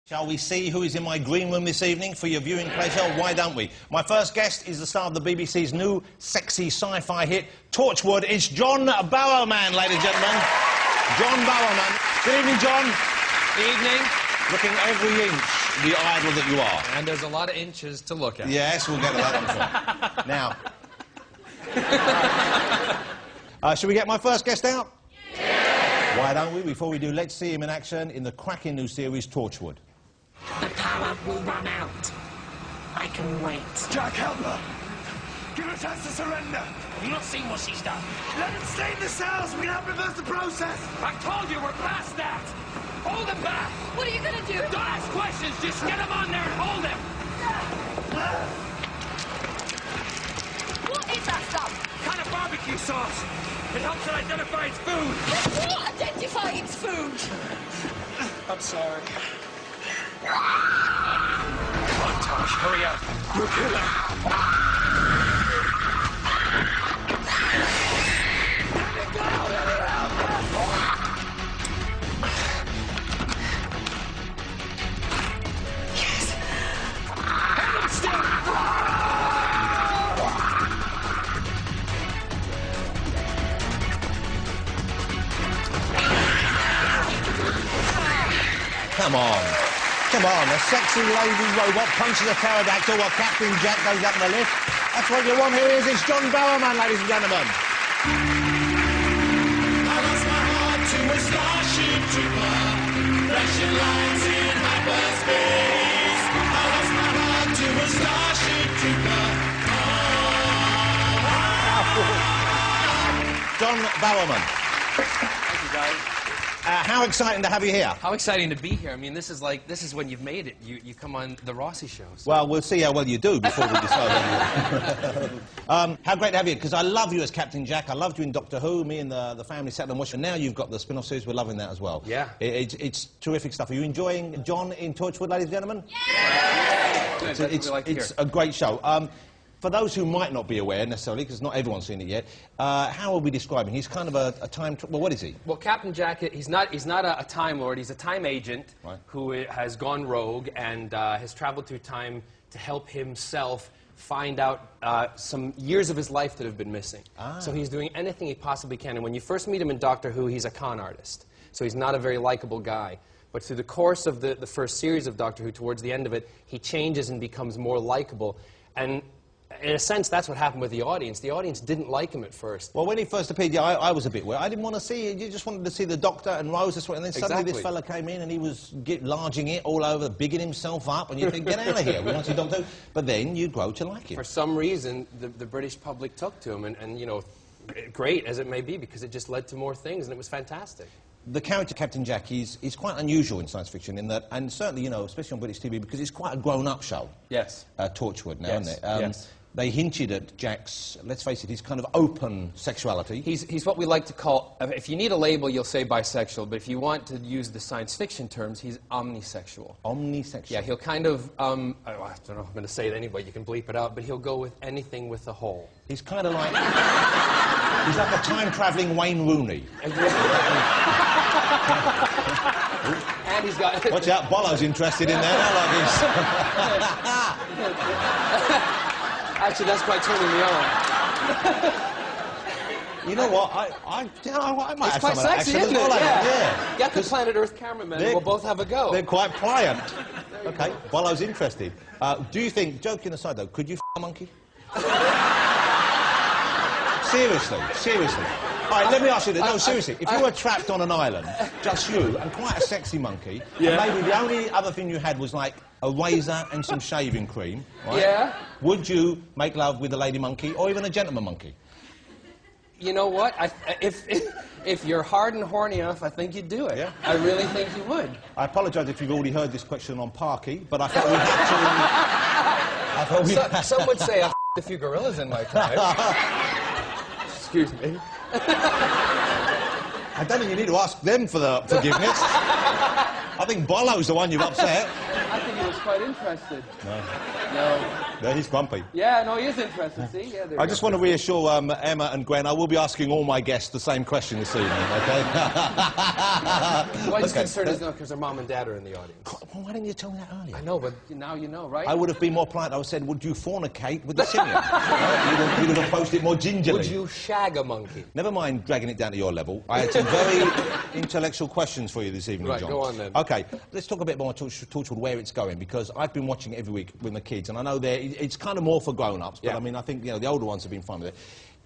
Shall we see who is in my green room this evening for your viewing pleasure? Why don't we? My first guest is the star of the BBC's new sexy sci-fi hit, Torchwood. It's John Barrowman, ladies and gentlemen. John Barrowman. Good evening, John. Good evening. Looking every inch the idol that you are. And there's a lot of inches to look at. Yes, we'll get to that, I'm sure. Now, should we get my first guest out? Yeah. Why don't we? Before we do, let's see him in action in the cracking new series, Torchwood. The power will run out. I can wait. Jack, help her! Give her a chance to surrender! Have you not seen what she's done? Let him stay in the cells! We can help reverse the process! I told you we're past that! Hold him back! What are you gonna do? Don't ask questions! Just get him on there and hold him! What is that stuff? Kind of barbecue sauce! It helps it identify its food! What? Identify its food! I'm sorry. Come on, Tosh, hurry up! We'll kill her! Come on. Come on, a sexy lady robot punches a pterodactyl while Captain Jack goes up in the lift. That's what you want. Here he is. It's John Barrowman, ladies and gentlemen. I lost my heart to a starship trooper, flashing lights in hyperspace. I lost my heart to a starship trooper. John Barrowman. Thank you, guys. How exciting to have you here. How exciting to be here. I mean, this is when you've made it. You come on the Rossi shows. Well, we'll see how well you do before we decide. How great to have you, because I love you as Captain Jack. I loved you in Doctor Who. Me and the family sat and watched. And now you've got the spin-off series. We're loving that as well. Yeah. It's terrific stuff. Are you enjoying John in Torchwood, ladies and gentlemen? Yeah! Good, It's a great show. For those who might not be aware necessarily, because not everyone's seen it yet, how are we describing? He's kind of a time... Well, what is he? Well, Captain Jack, he's not a Time Lord. He's a time agent who has gone rogue and has traveled through time to help himself find out some years of his life that have been missing. So he's doing anything he possibly can. And when you first meet him in Doctor Who, he's a con artist. So he's not a very likable guy. But through the course of the first series of Doctor Who, towards the end of it, he changes and becomes more likable. And in a sense, that's what happened with the audience. The audience didn't like him at first. Well, when he first appeared, yeah, I was a bit weird. I didn't want to see it. You just wanted to see the Doctor and Rose, and then suddenly this fella came in and he was larging it all over, bigging himself up, and you think, get out of here, we want to see Doctor Who. But then you grow to like him. For some reason, the British public took to him, and you know, great as it may be, because it just led to more things, and it was fantastic. The character Captain Jack, he's quite unusual in science fiction in that, and certainly, you know, especially on British TV, because it's quite a grown-up show. Yes. Torchwood now, yes. isn't it? Yes. They hinted at Jack's, let's face it, his kind of open sexuality. He's what we like to call, if you need a label, you'll say bisexual, but if you want to use the science fiction terms, he's omnisexual. Omnisexual? Yeah, he'll kind of, I don't know if I'm going to say it anyway, you can bleep it out, but he'll go with anything with a hole. He's kind of like, he's like a time-travelling Wayne Rooney. And he's got... Watch out, Bollo's interested in that. I like this. Actually, that's quite turning me on. You know what? I might have It's quite some of that sexy, action isn't as it? well, Yeah. Get the Planet Earth cameramen, and we'll both have a go. They're quite pliant. Okay, Bollo's interested. Do you think, joking aside though, could you f*** a monkey? Seriously. All right, let me ask you this. No, seriously. If you were trapped on an island, just you, and quite a sexy monkey, and maybe the only other thing you had was like a razor and some shaving cream, right? Yeah. Would you make love with a lady monkey or even a gentleman monkey? You know what? If you're hard and horny enough, I think you'd do it. Yeah? I really think you would. I apologise if you've already heard this question on Parky, but I thought we had to... Some would say I f***ed a few gorillas in my time. Excuse me. I don't think you need to ask them for the forgiveness. I think Bollo's the one you've upset. I think he was quite interested. No. No. He's grumpy. Yeah, no, he is interested, see? Yeah, I just want to reassure Emma and Gwen, I will be asking all my guests the same question this evening, okay? Why is concerned is not because their mom and dad are in the audience. Well, why didn't you tell me that earlier? I know, but now you know, right? I would have been more polite. I would have said, would you fornicate with the simian? Right? You'd have approached it more gingerly. Would you shag a monkey? Never mind dragging it down to your level. I had some very intellectual questions for you this evening, Right, John. go on then. OK, let's talk a bit more Torchwood, where it's going, because I've been watching it every week with my kids, and I know it's kind of more for grown-ups, but Yeah. I mean, I think, you know, the older ones have been fine with it.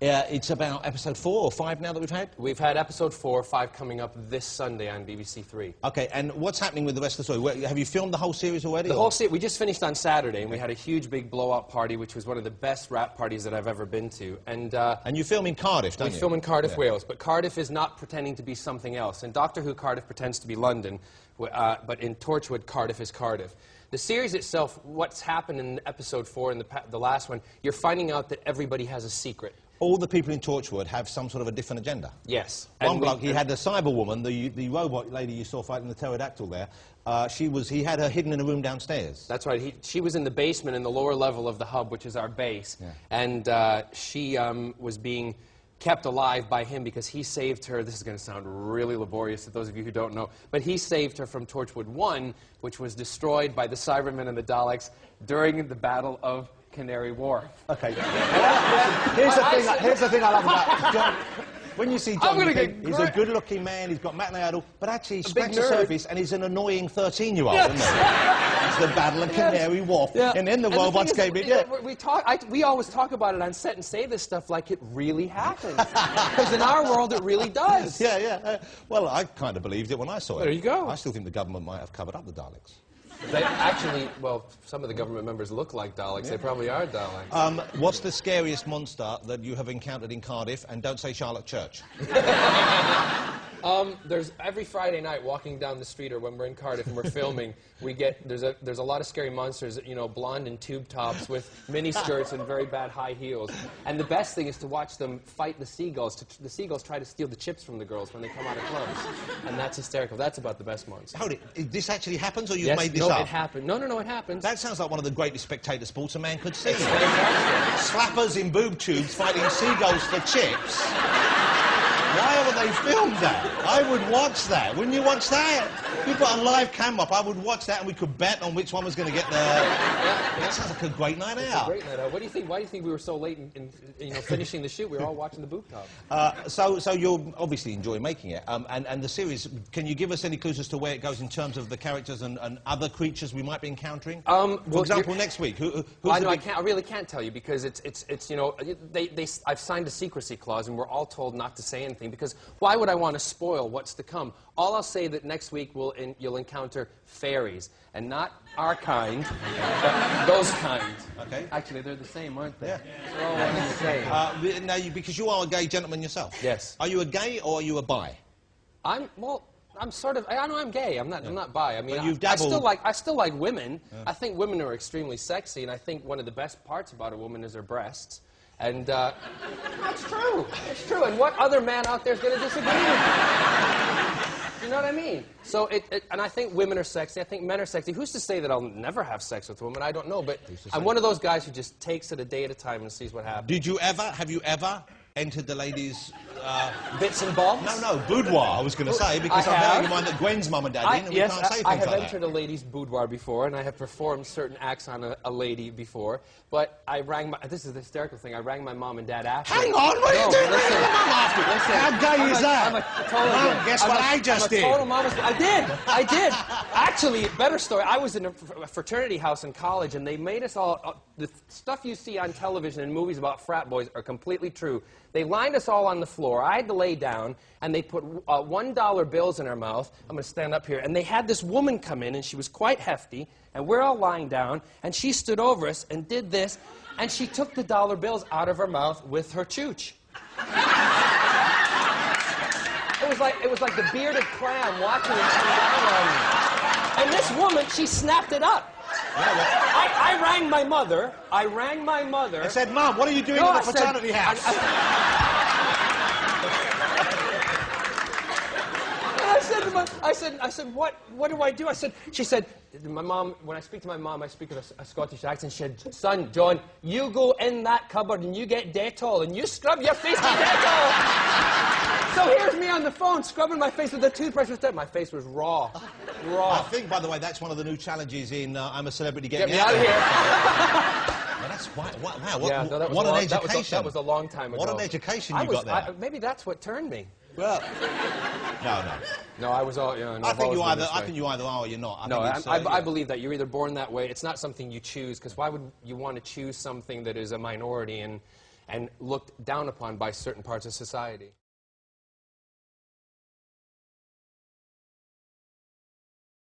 It's about episode 4 or 5 now that we've had? We've had episode 4, 5 coming up this Sunday on BBC 3. OK, and what's happening with the rest of the story? Have you filmed the whole series already? The whole series, we just finished on Saturday, and we had a huge, big blow-up party, which was one of the best rap parties that I've ever been to. And you film in Cardiff, don't you? We film in Cardiff, Yeah. Wales, but Cardiff is not pretending to be something else. In Doctor Who, Cardiff pretends to be London, but in Torchwood, Cardiff is Cardiff. The series itself, what's happened in episode 4 and the last one, you're finding out that everybody has a secret. All the people in Torchwood have some sort of a different agenda. Yes. One bloke, he had the cyber woman, the robot lady you saw fighting the pterodactyl there. He had her hidden in a room downstairs. That's right. She was in the basement in the lower level of the hub, which is our base. Yeah. And she was being kept alive by him because he saved her. This is going to sound really laborious to those of you who don't know, but he saved her from Torchwood 1, which was destroyed by the Cybermen and the Daleks during the Battle of Canary Wharf. Okay. Here's the thing I love about John. When you see John, you think he's a good-looking man, he's got matinee idol, but actually, scratch the surface, and he's an annoying 13-year-old, isn't he? It's the Battle of Canary Wharf, and then the robots came in. Yeah. We always talk about it on set and say this stuff like it really happened. Because in our world, it really does. Yeah. Well, I kind of believed it when I saw it. There you go. I still think the government might have covered up the Daleks. They actually, well, some of the government members look like Daleks. Yeah. They probably are Daleks. What's the scariest monster that you have encountered in Cardiff? And don't say Charlotte Church. There's every Friday night walking down the street, or when we're in Cardiff and we're filming, there's a lot of scary monsters, you know, blonde and tube tops with mini skirts and very bad high heels. And the best thing is to watch them fight the seagulls. The seagulls try to steal the chips from the girls when they come out of clubs, and that's hysterical. That's about the best monster. Hold it. This actually happens, or you've Yes, made this no, up? it happened. No, it happens. That sounds like one of the greatest spectator sports a man could see. It's fantastic. Slappers in boob tubes fighting seagulls for chips. Why haven't they filmed that? I would watch that. Wouldn't you watch that? If you put a live cam up, I would watch that, and we could bet on which one was going to get the... That sounds like a great night out. It's a great night out. What do you think? Why do you think we were so late in finishing the shoot? We were all watching the boob top. So you'll obviously enjoy making it. And the series, can you give us any clues as to where it goes in terms of the characters and other creatures we might be encountering? For example, next week, who's I really can't tell you because it's you know, I've signed a secrecy clause and we're all told not to say anything because why would I want to spoil what's to come? All I'll say that next week you'll encounter fairies, and not our kind, but those kind. Okay. Actually, they're the same, aren't they? Yeah. They're all one and the same. Now, because you are a gay gentleman yourself. Yes. Are you a gay or are you a bi? I'm sort of. I know I'm gay. I'm not bi. I mean, But you've I dabbled. still like women. Yeah. I think women are extremely sexy, and I think one of the best parts about a woman is her breasts. And that's true. It's true. And what other man out there is going to disagree with me? You know what I mean? So and I think women are sexy. I think men are sexy. Who's to say that I'll never have sex with a woman? I don't know. But I'm one of those guys who just takes it a day at a time and sees what happens. Have you ever entered the ladies' bits and bobs? No, boudoir, I was going to say, because I'm bearing in mind that Gwen's mum and dad didn't, and we can't say things I have like entered that. a lady's boudoir before, and I have performed certain acts on a lady before, but I rang this is the hysterical thing, I rang my mom and dad after. Hang on, what are you doing? Ringing your mum after? Listen, How gay is that? I'm a total Mum, guess what I just did? I'm a total mama's... I did. Actually, better story, I was in a fraternity house in college, and they made us all... the stuff you see on television and movies about frat boys are completely true. They lined us all on the floor. I had to lay down, and they put $1 bills in our mouth. I'm going to stand up here. And they had this woman come in, and she was quite hefty, and we're all lying down, and she stood over us and did this, and she took the dollar bills out of her mouth with her chooch. It was like the bearded clam watching it come down on me. And this woman, she snapped it up. I rang my mother. I said, Mum, what are you doing in the fraternity house? I said, what do I do? She said, my mom, when I speak to my mom, I speak with a Scottish accent. She said, son, John, you go in that cupboard and you get Dettol and you scrub your face with Dettol. So here's me on the phone scrubbing my face with a toothbrush. My face was raw. I think, by the way, that's one of the new challenges in I'm a Celebrity, Get me out of here. Well, that's wow, Yeah, no, that was what a an long, education. that was a long time ago. What an education you got there. Maybe that's what turned me. Well, no. No, I was all. You know, I think you either are or you're not. I believe that you're either born that way. It's not something you choose, because why would you want to choose something that is a minority and looked down upon by certain parts of society?